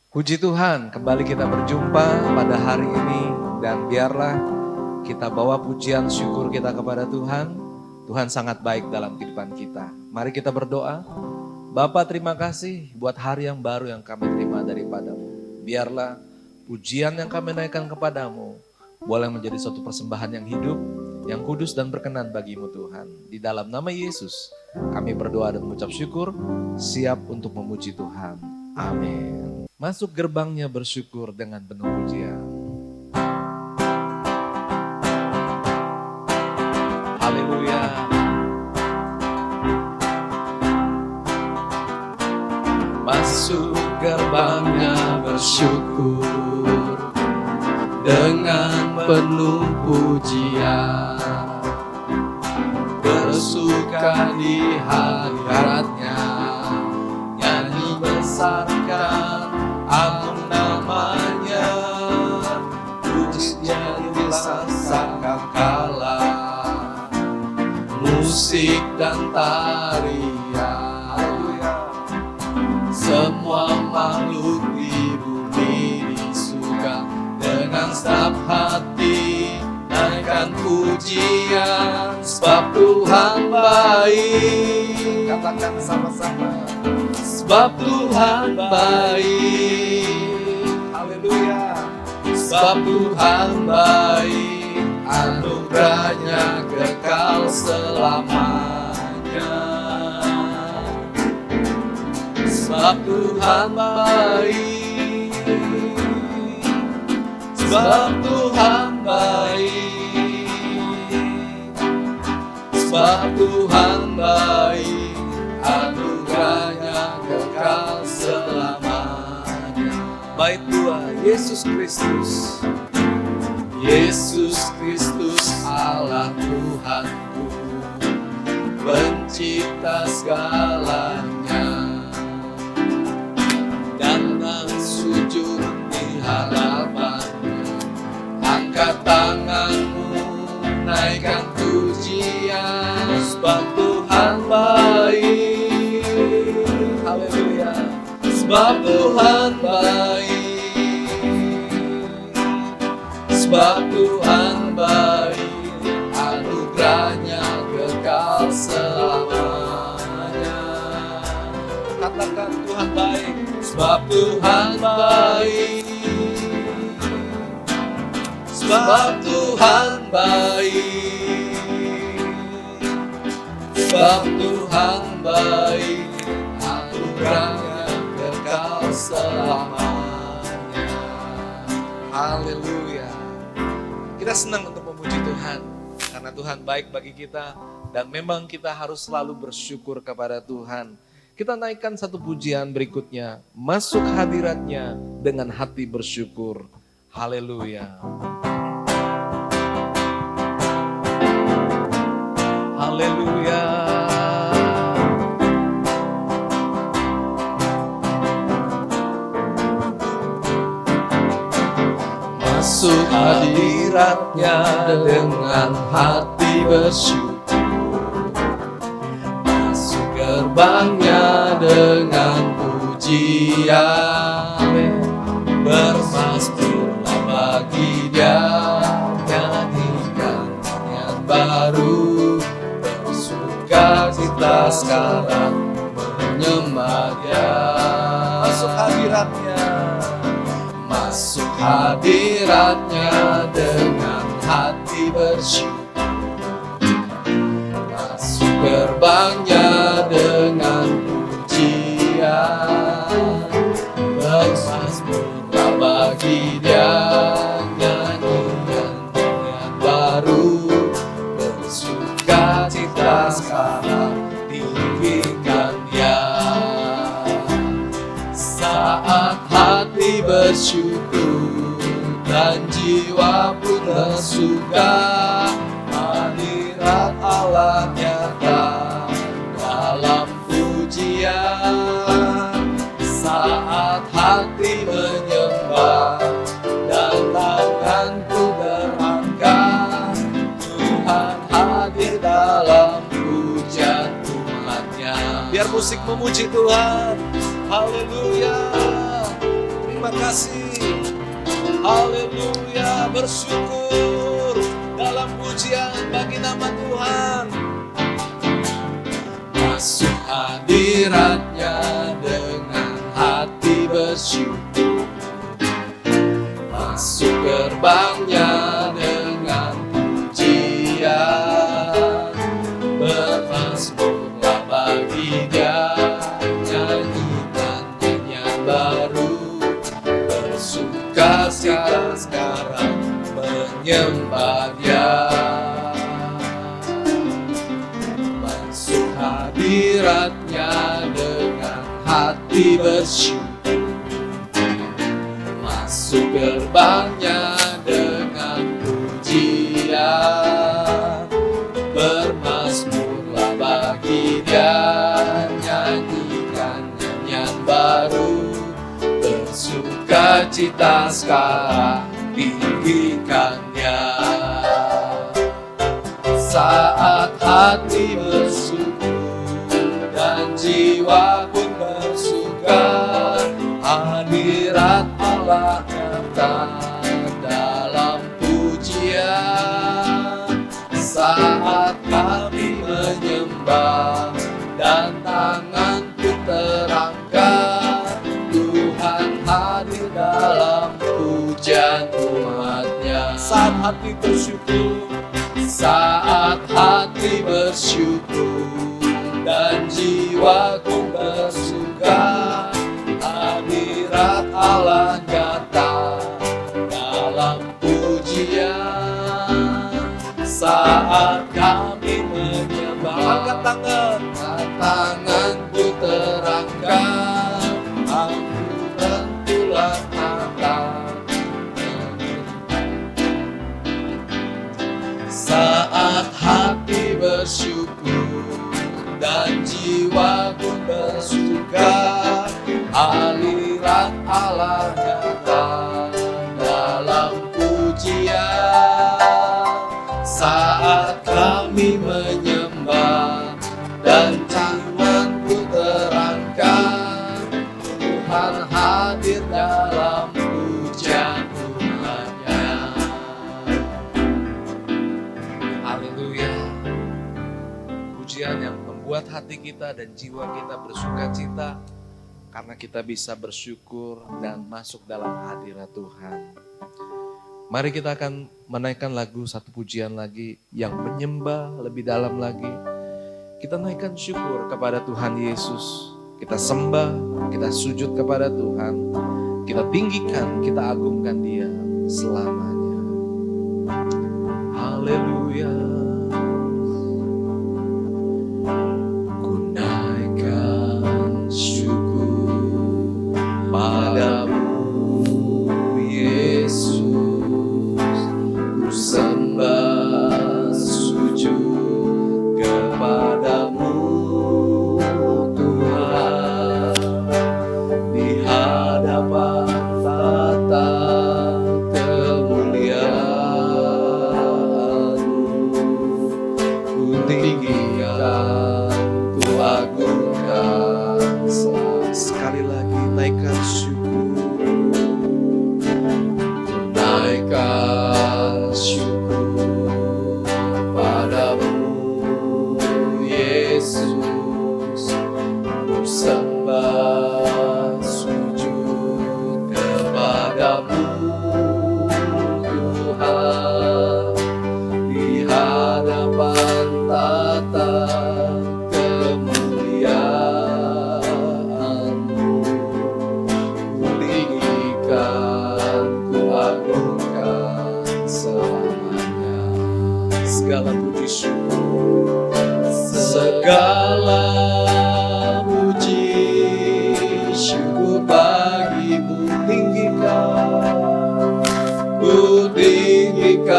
Puji Tuhan, kembali kita berjumpa pada hari ini dan biarlah kita bawa pujian syukur kita kepada Tuhan. Tuhan sangat baik dalam kehidupan kita. Mari kita berdoa. Bapa, terima kasih buat hari yang baru yang kami terima daripadamu. Biarlah pujian yang kami naikkan kepadamu boleh menjadi suatu persembahan yang hidup, yang kudus dan berkenan bagimu Tuhan. Di dalam nama Yesus kami berdoa dan mengucap syukur, siap untuk memuji Tuhan. Amin. Masuk gerbangnya bersyukur dengan penuh pujian. Haleluya. Masuk gerbangnya bersyukur dengan penuh pujian. Bersuka di hadiratnya, nyanyi besarkan agung namanya, pujian bisa sangkakala, musik dan tarian, semua makhluk di bumi di surga dengan segenap hati naikkan pujian, sebab Tuhan baik. Katakan sama-sama. Sebab Tuhan baik, haleluya. Sebab Tuhan baik, anugerahnya kekal selamanya. Sebab Tuhan baik, sebab Tuhan baik, sebab Tuhan baik, anugerahnya kekal selamanya. Baik Tuhan Yesus Kristus, Yesus Kristus Allah Tuhanku, pencipta segalanya, datang sujud di hadapannya, angkat tanganmu, naikkan pujian, sebab Tuhan baik. Haleluya. Sebab Tuhan baik, sebab Tuhan baik, anugerahnya kekal selamanya. Katakan Tuhan baik. Sebab Tuhan baik, sebab Tuhan baik, sebab Tuhan baik, anugerahnya kekal selamanya. Haleluya. Kita senang untuk memuji Tuhan karena Tuhan baik bagi kita dan memang kita harus selalu bersyukur kepada Tuhan. Kita naikkan satu pujian berikutnya, masuk hadiratnya dengan hati bersyukur. Haleluya. Haleluya. Masuk hadiratnya dengan hati bersyukur, masuk gerbangnya dengan pujian, bermasmurlah bagi Dia, nyanyikan nyanyian baru, bersuka cita sekarang menyembah Dia. Masuk hadiratnya, masuk hadiratnya dengan hati bersyukur, masuk gerbangnya dengan pujian, bermasmurlah bagi Dia, nyanyian nyanyian baru, bersuka cita sekarang tinggikan Dia. Saat hati bersyukur dan jiwa pun bersuka, hadirat Allah nyata dalam pujian. Saat hati menyembah dan tanganku berangkat, Tuhan hadir dalam pujian umatnya. Biar musik memuji Tuhan. Haleluya. Terima kasih. Haleluya, bersyukur dalam pujian bagi nama Tuhan. Masuk hadiratnya dengan hati bersyukur, masuk gerbangnya dengan pujian, bermazmurlah bagi Dia, nyanyikan nyanyian baru, bersukacita sekarang menyembah Dia. Masuk hadiratnya dengan hati bersyukur, masuk gerbangnya dengan pujian, bermazmurlah bagi Dia, nyanyikan nyanyian baru, bersukacita sekarang tinggikannya. Saat hati bersyukur dan jiwa pun bersuka, hadirat Allah nyata dalam pujian. Saat kami menyembah dan tanganku terangkat, Tuhan hadir dalam pujian umatnya. Saat hati bersyukur, saat hati bersyukur dan jiwaku bersuka, hadirat Allah nyata dalam pujian. Saat kami menyembah, angkat tanganku terangkat, aku bertulang mata. Saat hati bersyukur dan jiwaku bersuka, hadirat Allah nyata dalam pujian. Saat kami menyembah dan tanganku terangkat, Tuhan hadir dalam pujian umatnya. Haleluya. Pujian yang membuat hati kita dan jiwa kita bersukacita karena kita bisa bersyukur dan masuk dalam hadirat Tuhan. Mari kita akan menaikkan lagu satu pujian lagi yang menyembah lebih dalam lagi. Kita naikkan syukur kepada Tuhan Yesus. Kita sembah, kita sujud kepada Tuhan. Kita tinggikan, kita agungkan Dia selamanya. Haleluya. Ku naikkan syukur padamu Yesus. Ku sembah sujud kepadamu Tuhan, di hadapan tata kemuliaan-Mu. Ku tinggikan, ku agungkan, sekali lagi naikkan syukur. Ku naikkan syukur padamu Yesus. Ku sembah sujud kepadamu Tuhan, di hadapan tata kemuliaan-Mu. Ku tinggikan, ku agungkan selamanya. Segala puji syukur, segala puji syukur bagimu. Tinggikan, ku tinggikan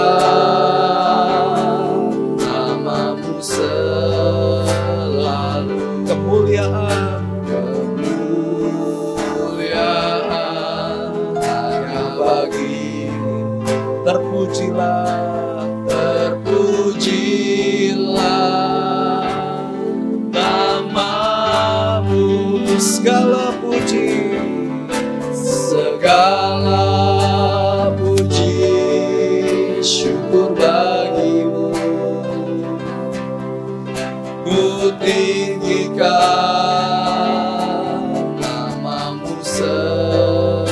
namamu selalu. Kemuliaan, kemuliaan hanya bagimu. Terpujilah, terpujilah namamu. Segala puji, segala segala puji syukur bagimu. Ku tinggikan namamu selalu,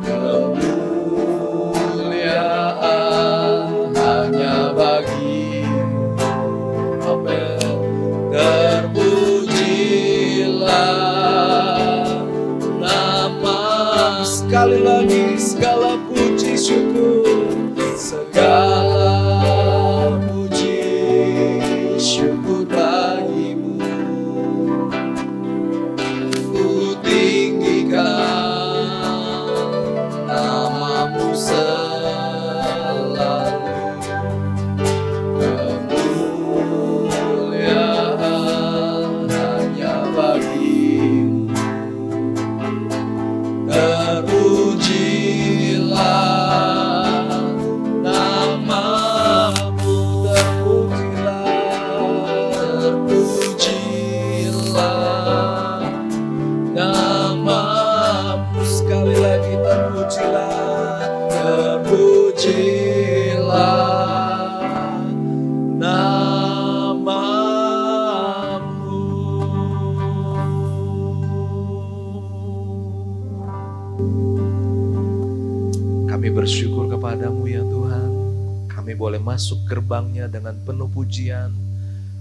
kemuliaan hanya bagi Amen. Terpujilah nama, sekali lagi segala puji syukur, segala puji syukur bagimu. Ku tinggikan namamu selalu, kemuliaan hanya bagimu. Terpujilah namamu, terpujilah namamu, sekali lagi terpujilah, terpujilah namamu. Kami bersyukur kepadamu ya Tuhan. Kami boleh masuk gerbangnya dengan penuh pujian.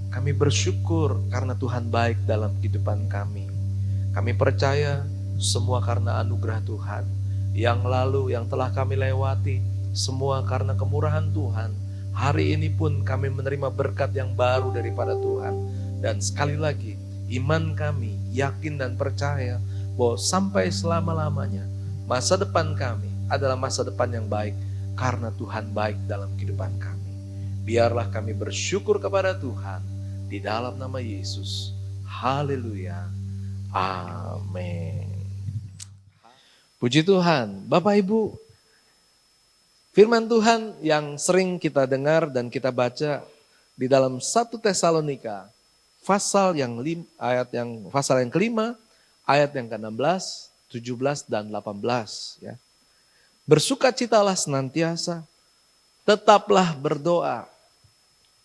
Kami bersyukur karena Tuhan baik dalam kehidupan kami. Kami percaya semua karena anugerah Tuhan. Yang lalu, yang telah kami lewati, semua karena kemurahan Tuhan. Hari ini pun kami menerima berkat yang baru daripada Tuhan. Dan sekali lagi, iman kami yakin dan percaya bahwa sampai selama-lamanya, masa depan kami adalah masa depan yang baik karena Tuhan baik dalam kehidupan kami. Biarlah kami bersyukur kepada Tuhan di dalam nama Yesus. Haleluya. Amin. Puji Tuhan. Bapak Ibu, firman Tuhan yang sering kita dengar dan kita baca di dalam 1 Tesalonika pasal yang kelima, ayat yang ke-16, 17 dan 18 ya. Bersukacitalah senantiasa, tetaplah berdoa,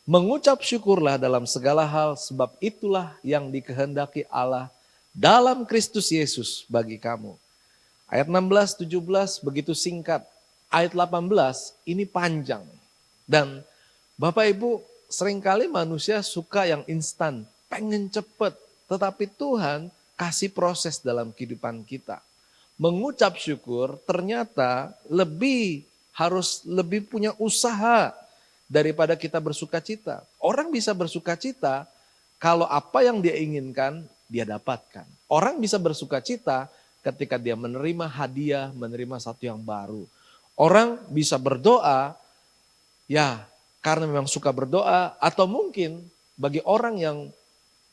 mengucap syukurlah dalam segala hal, sebab itulah yang dikehendaki Allah dalam Kristus Yesus bagi kamu. Ayat 16, 17 begitu singkat. Ayat 18 ini panjang. Dan Bapak Ibu, seringkali manusia suka yang instan, pengen cepet. Tetapi Tuhan kasih proses dalam kehidupan kita. Mengucap syukur ternyata harus lebih punya usaha daripada kita bersukacita. Orang bisa bersukacita kalau apa yang dia inginkan dia dapatkan. Orang bisa bersukacita ketika dia menerima hadiah, menerima satu yang baru. Orang bisa berdoa ya karena memang suka berdoa, atau mungkin bagi orang yang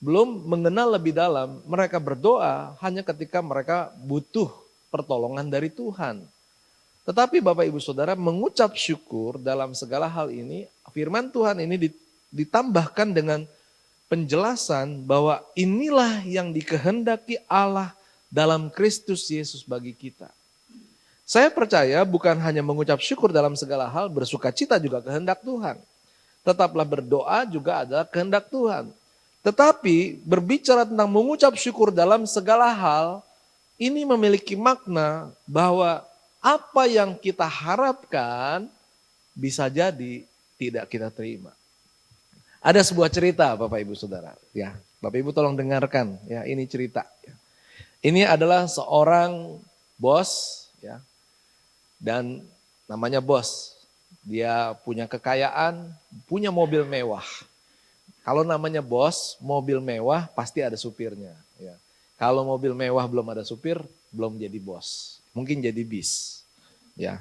belum mengenal lebih dalam, mereka berdoa hanya ketika mereka butuh pertolongan dari Tuhan. Tetapi Bapak Ibu Saudara, mengucap syukur dalam segala hal ini, firman Tuhan ini ditambahkan dengan penjelasan bahwa inilah yang dikehendaki Allah dalam Kristus Yesus bagi kita. Saya percaya bukan hanya mengucap syukur dalam segala hal, bersukacita juga kehendak Tuhan. Tetaplah berdoa juga adalah kehendak Tuhan. Tetapi berbicara tentang mengucap syukur dalam segala hal, ini memiliki makna bahwa apa yang kita harapkan bisa jadi tidak kita terima. Ada sebuah cerita Bapak Ibu Saudara, ya. Bapak Ibu tolong dengarkan, ya, ini cerita. Ya. Ini adalah seorang bos, ya. Dan namanya bos. Dia punya kekayaan, punya mobil mewah. Kalau namanya bos, mobil mewah pasti ada supirnya, ya. Kalau mobil mewah belum ada supir, belum jadi bos. Mungkin jadi bis, ya.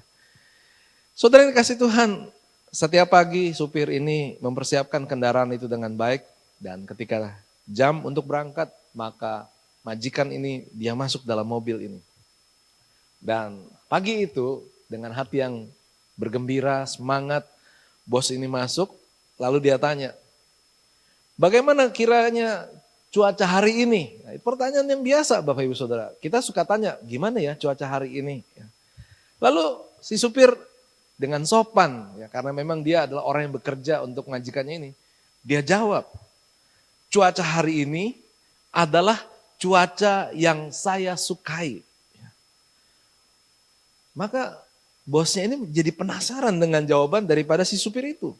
Saudara yang dikasih Tuhan, setiap pagi supir ini mempersiapkan kendaraan itu dengan baik, dan ketika jam untuk berangkat, maka majikan ini dia masuk dalam mobil ini. Dan pagi itu dengan hati yang bergembira, semangat, bos ini masuk, lalu dia tanya, bagaimana kiranya cuaca hari ini? Nah, pertanyaan yang biasa Bapak Ibu Saudara. Kita suka tanya, gimana ya cuaca hari ini? Ya. Lalu si supir dengan sopan, ya, karena memang dia adalah orang yang bekerja untuk mengajikannya ini. Dia jawab, cuaca hari ini adalah cuaca yang saya sukai. Ya. Maka bosnya ini jadi penasaran dengan jawaban daripada si supir itu.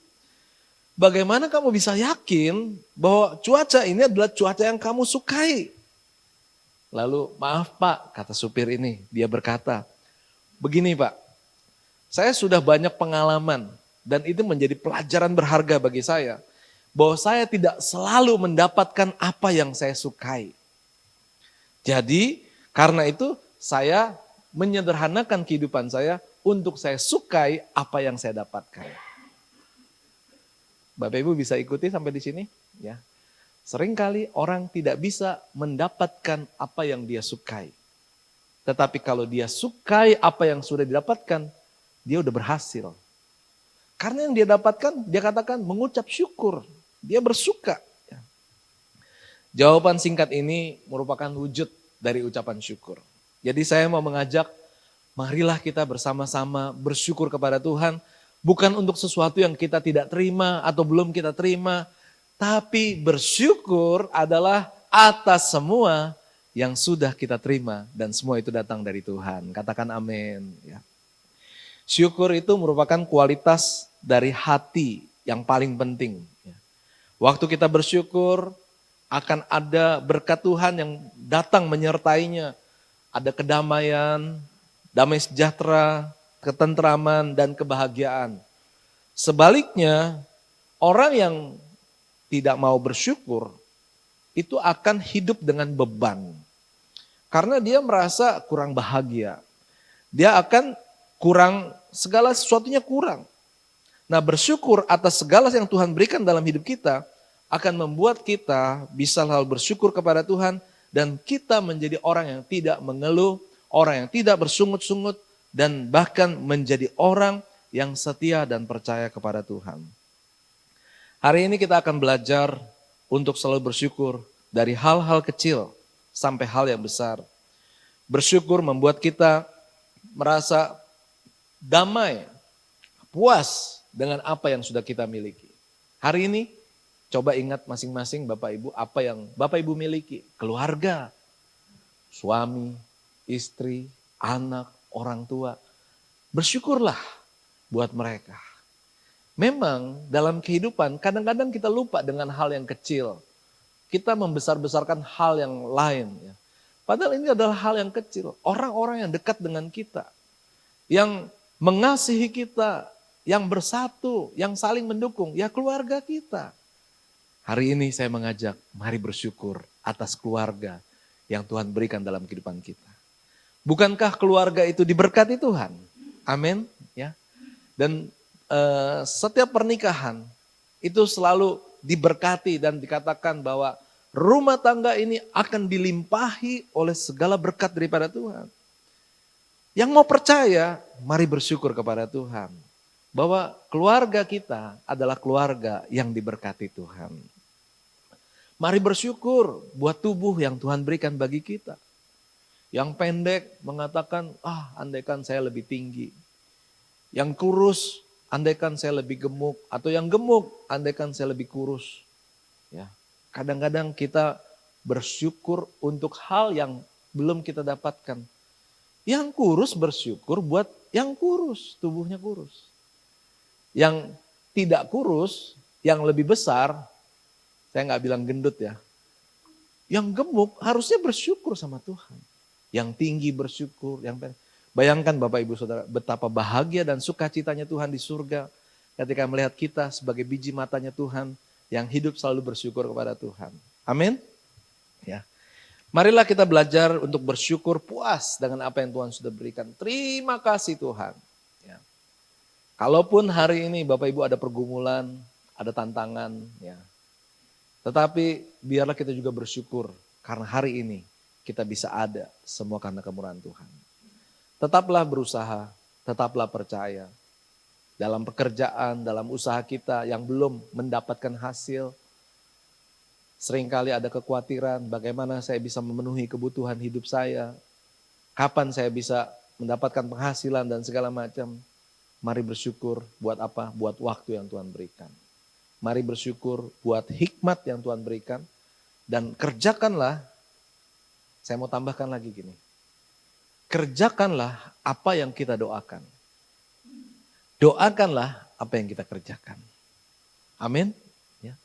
Bagaimana kamu bisa yakin bahwa cuaca ini adalah cuaca yang kamu sukai? Lalu, maaf Pak, kata supir ini, dia berkata, begini Pak, saya sudah banyak pengalaman dan itu menjadi pelajaran berharga bagi saya. Bahwa saya tidak selalu mendapatkan apa yang saya sukai. Jadi karena itu saya menyederhanakan kehidupan saya untuk saya sukai apa yang saya dapatkan. Bapak Ibu bisa ikuti sampai di sini? Ya. Seringkali orang tidak bisa mendapatkan apa yang dia sukai. Tetapi kalau dia sukai apa yang sudah didapatkan, dia udah berhasil. Karena yang dia dapatkan, dia katakan mengucap syukur. Dia bersuka. Ya. Jawaban singkat ini merupakan wujud dari ucapan syukur. Jadi saya mau mengajak, marilah kita bersama-sama bersyukur kepada Tuhan. Bukan untuk sesuatu yang kita tidak terima atau belum kita terima. Tapi bersyukur adalah atas semua yang sudah kita terima. Dan semua itu datang dari Tuhan. Katakan amin. Ya. Syukur itu merupakan kualitas dari hati yang paling penting. Ya. Waktu kita bersyukur akan ada berkat Tuhan yang datang menyertainya. Ada kedamaian, damai sejahtera, ketentraman, dan kebahagiaan. Sebaliknya, orang yang tidak mau bersyukur, itu akan hidup dengan beban. Karena dia merasa kurang bahagia. Dia akan kurang, segala sesuatunya kurang. Nah, bersyukur atas segala yang Tuhan berikan dalam hidup kita, akan membuat kita bisa selalu bersyukur kepada Tuhan, dan kita menjadi orang yang tidak mengeluh, orang yang tidak bersungut-sungut, dan bahkan menjadi orang yang setia dan percaya kepada Tuhan. Hari ini kita akan belajar untuk selalu bersyukur dari hal-hal kecil sampai hal yang besar. Bersyukur membuat kita merasa damai, puas dengan apa yang sudah kita miliki. Hari ini coba ingat masing-masing Bapak Ibu apa yang Bapak Ibu miliki. Keluarga, suami, istri, anak, orang tua. Bersyukurlah buat mereka. Memang dalam kehidupan kadang-kadang kita lupa dengan hal yang kecil. Kita membesar-besarkan hal yang lain. Ya. Padahal ini adalah hal yang kecil. Orang-orang yang dekat dengan kita. Yang mengasihi kita. Yang bersatu. Yang saling mendukung. Ya keluarga kita. Hari ini saya mengajak, mari bersyukur atas keluarga yang Tuhan berikan dalam kehidupan kita. Bukankah keluarga itu diberkati Tuhan? Amin. Ya. Dan setiap pernikahan itu selalu diberkati dan dikatakan bahwa rumah tangga ini akan dilimpahi oleh segala berkat daripada Tuhan. Yang mau percaya, mari bersyukur kepada Tuhan. Bahwa keluarga kita adalah keluarga yang diberkati Tuhan. Mari bersyukur buat tubuh yang Tuhan berikan bagi kita. Yang pendek mengatakan, andaikan saya lebih tinggi. Yang kurus, andaikan saya lebih gemuk. Atau yang gemuk, andaikan saya lebih kurus. Ya, kadang-kadang kita bersyukur untuk hal yang belum kita dapatkan. Yang kurus bersyukur buat yang kurus, tubuhnya kurus. Yang tidak kurus, yang lebih besar, saya nggak bilang gendut ya. Yang gemuk harusnya bersyukur sama Tuhan. Yang tinggi bersyukur, yang bayangkan Bapak Ibu Saudara betapa bahagia dan sukacitanya Tuhan di surga ketika melihat kita sebagai biji matanya Tuhan yang hidup selalu bersyukur kepada Tuhan. Amin. Ya. Marilah kita belajar untuk bersyukur puas dengan apa yang Tuhan sudah berikan. Terima kasih Tuhan. Ya. Kalaupun hari ini Bapak Ibu ada pergumulan, ada tantangan, ya. Tetapi biarlah kita juga bersyukur karena hari ini kita bisa ada semua karena kemurahan Tuhan. Tetaplah berusaha, tetaplah percaya. Dalam pekerjaan, dalam usaha kita yang belum mendapatkan hasil. Seringkali ada kekhawatiran bagaimana saya bisa memenuhi kebutuhan hidup saya. Kapan saya bisa mendapatkan penghasilan dan segala macam. Mari bersyukur buat apa? Buat waktu yang Tuhan berikan. Mari bersyukur buat hikmat yang Tuhan berikan. Dan kerjakanlah, saya mau tambahkan lagi gini. Kerjakanlah apa yang kita doakan. Doakanlah apa yang kita kerjakan. Amin. Ya.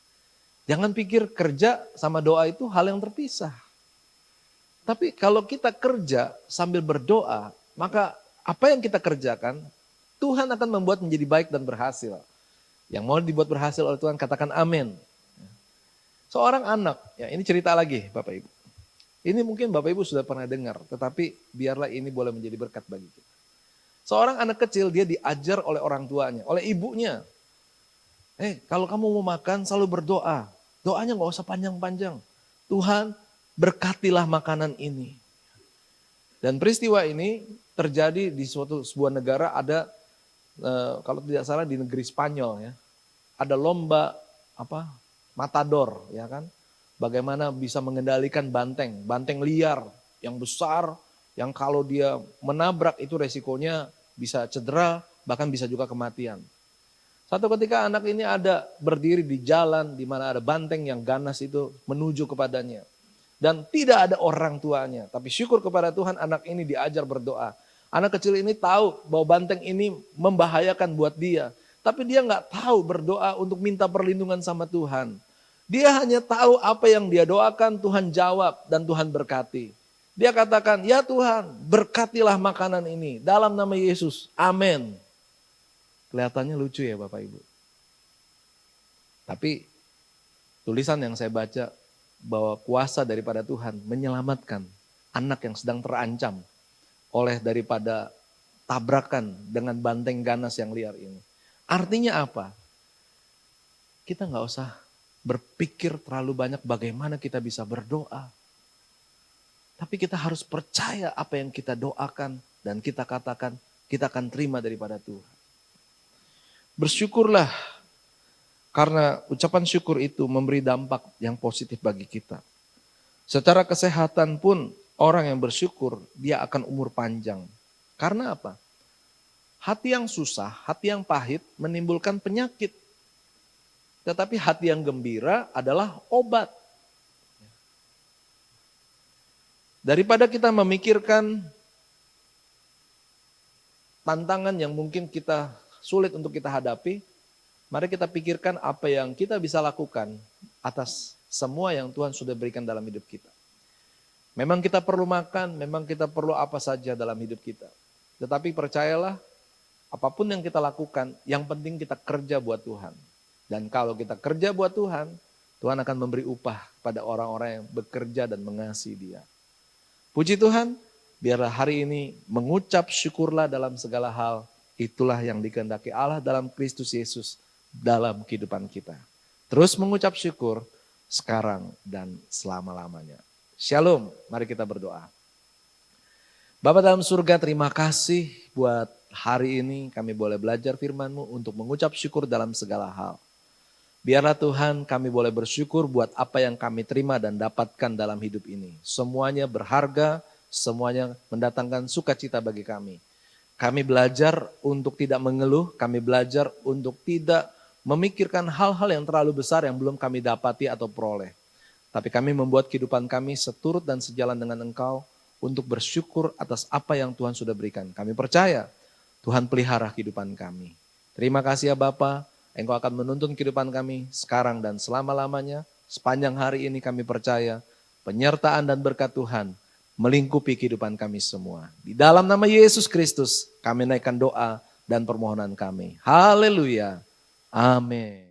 Jangan pikir kerja sama doa itu hal yang terpisah. Tapi kalau kita kerja sambil berdoa, maka apa yang kita kerjakan, Tuhan akan membuat menjadi baik dan berhasil. Yang mau dibuat berhasil oleh Tuhan, katakan amin. Seorang anak, ya ini cerita lagi Bapak Ibu. Ini mungkin Bapak Ibu sudah pernah dengar, tetapi biarlah ini boleh menjadi berkat bagi kita. Seorang anak kecil dia diajar oleh orang tuanya, oleh ibunya. Kalau kamu mau makan selalu berdoa. Doanya gak usah panjang-panjang. Tuhan berkatilah makanan ini. Dan peristiwa ini terjadi di sebuah negara ada, kalau tidak salah di negeri Spanyol ya. Ada lomba matador ya kan. Bagaimana bisa mengendalikan banteng liar yang besar, yang kalau dia menabrak itu resikonya bisa cedera, bahkan bisa juga kematian. Satu ketika anak ini ada berdiri di jalan di mana ada banteng yang ganas itu menuju kepadanya. Dan tidak ada orang tuanya, tapi syukur kepada Tuhan anak ini diajar berdoa. Anak kecil ini tahu bahwa banteng ini membahayakan buat dia, tapi dia nggak tahu berdoa untuk minta perlindungan sama Tuhan. Dia hanya tahu apa yang dia doakan, Tuhan jawab dan Tuhan berkati. Dia katakan, ya Tuhan berkatilah makanan ini dalam nama Yesus, amin. Kelihatannya lucu ya Bapak Ibu. Tapi tulisan yang saya baca bahwa kuasa daripada Tuhan menyelamatkan anak yang sedang terancam oleh daripada tabrakan dengan banteng ganas yang liar ini. Artinya apa? Kita nggak usah berpikir terlalu banyak bagaimana kita bisa berdoa. Tapi kita harus percaya apa yang kita doakan dan kita katakan, kita akan terima daripada Tuhan. Bersyukurlah karena ucapan syukur itu memberi dampak yang positif bagi kita. Secara kesehatan pun orang yang bersyukur dia akan umur panjang. Karena apa? Hati yang susah, hati yang pahit menimbulkan penyakit. Tetapi hati yang gembira adalah obat. Daripada kita memikirkan tantangan yang mungkin kita sulit untuk kita hadapi, mari kita pikirkan apa yang kita bisa lakukan atas semua yang Tuhan sudah berikan dalam hidup kita. Memang kita perlu makan, memang kita perlu apa saja dalam hidup kita. Tetapi percayalah, apapun yang kita lakukan, yang penting kita kerja buat Tuhan. Dan kalau kita kerja buat Tuhan, Tuhan akan memberi upah pada orang-orang yang bekerja dan mengasihi Dia. Puji Tuhan, biarlah hari ini mengucap syukurlah dalam segala hal. Itulah yang dikehendaki Allah dalam Kristus Yesus dalam kehidupan kita. Terus mengucap syukur sekarang dan selama-lamanya. Shalom, mari kita berdoa. Bapa dalam surga, terima kasih buat hari ini kami boleh belajar firman-Mu untuk mengucap syukur dalam segala hal. Biarlah Tuhan kami boleh bersyukur buat apa yang kami terima dan dapatkan dalam hidup ini. Semuanya berharga, semuanya mendatangkan sukacita bagi kami. Kami belajar untuk tidak mengeluh, kami belajar untuk tidak memikirkan hal-hal yang terlalu besar yang belum kami dapati atau peroleh. Tapi kami membuat kehidupan kami seturut dan sejalan dengan Engkau untuk bersyukur atas apa yang Tuhan sudah berikan. Kami percaya Tuhan pelihara kehidupan kami. Terima kasih ya Bapa. Engkau akan menuntun kehidupan kami sekarang dan selama-lamanya. Sepanjang hari ini kami percaya penyertaan dan berkat Tuhan melingkupi kehidupan kami semua. Di dalam nama Yesus Kristus kami naikkan doa dan permohonan kami. Haleluya. Amin.